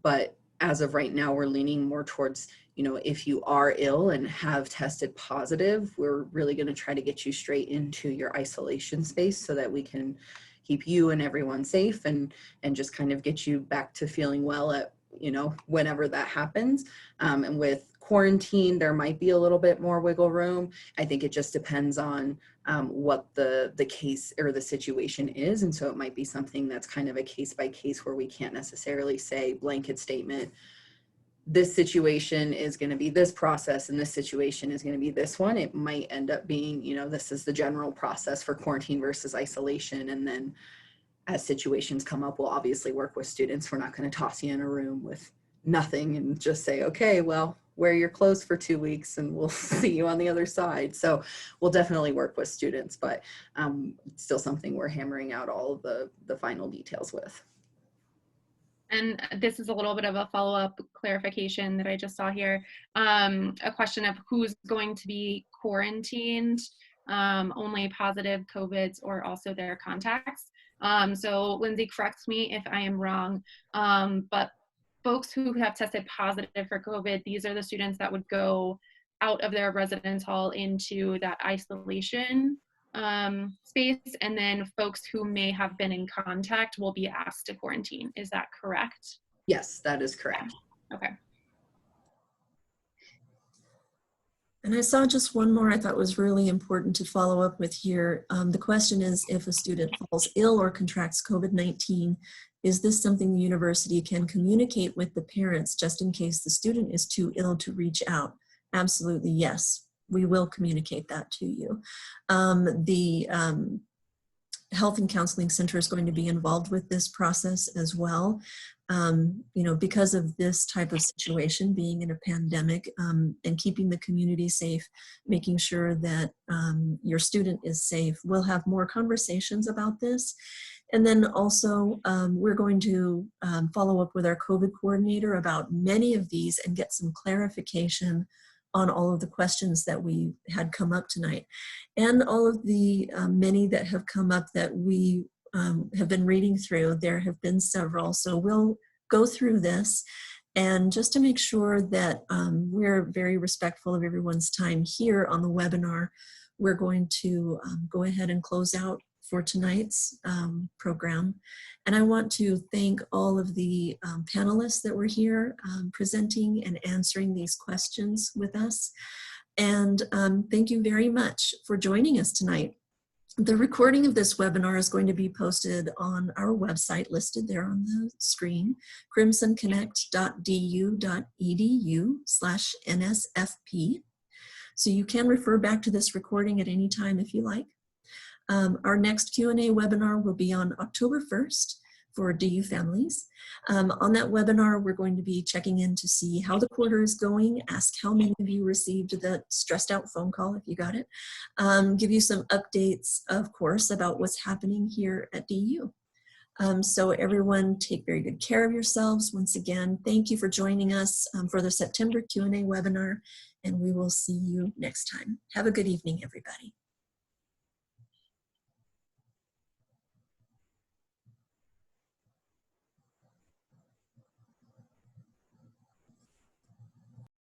But as of right now, we're leaning more towards, if you are ill and have tested positive, we're really going to try to get you straight into your isolation space so that we can keep you and everyone safe and just kind of get you back to feeling well at, whenever that happens. And with quarantine, there might be a little bit more wiggle room. I think it just depends on what the case or the situation is. And so it might be something that's kind of a case by case where we can't necessarily say blanket statement, this situation is going to be this process and this situation is going to be this one. It might end up being, this is the general process for quarantine versus isolation. And then as situations come up, we'll obviously work with students. We're not going to toss you in a room with nothing and just say, okay, well, wear your clothes for 2 weeks and we'll see you on the other side. So we'll definitely work with students, but it's still something we're hammering out all of the final details with. And this is a little bit of a follow-up clarification that I just saw here. A question of who's going to be quarantined, only positive COVIDs or also their contacts. So Lynzi, correct me if I am wrong, but folks who have tested positive for COVID, these are the students that would go out of their residence hall into that isolation space, and then folks who may have been in contact will be asked to quarantine. Is that correct? Yes, that is correct. Okay. And I saw just one more I thought was really important to follow up with here. The question is, if a student falls ill or contracts COVID-19, is this something the university can communicate with the parents just in case the student is too ill to reach out? Absolutely, yes. We will communicate that to you. The Health and Counseling Center is going to be involved with this process as well. Because of this type of situation, being in a pandemic, and keeping the community safe, making sure that your student is safe. We'll have more conversations about this. And then also, we're going to follow up with our COVID coordinator about many of these and get some clarification on all of the questions that we had come up tonight. And all of the many that have come up that we have been reading through. There have been several. So we'll go through this. And just to make sure that we're very respectful of everyone's time here on the webinar, we're going to go ahead and close out for tonight's program. And I want to thank all of the panelists that were here presenting and answering these questions with us. And thank you very much for joining us tonight. The recording of this webinar is going to be posted on our website, listed there on the screen, crimsonconnect.du.edu/NSFP. So you can refer back to this recording at any time if you like. Our next Q&A webinar will be on October 1st for DU families. On that webinar, we're going to be checking in to see how the quarter is going, ask how many of you received the stressed out phone call if you got it, give you some updates, of course, about what's happening here at DU. So everyone take very good care of yourselves. Once again, thank you for joining us for the September Q&A webinar, and we will see you next time. Have a good evening, everybody.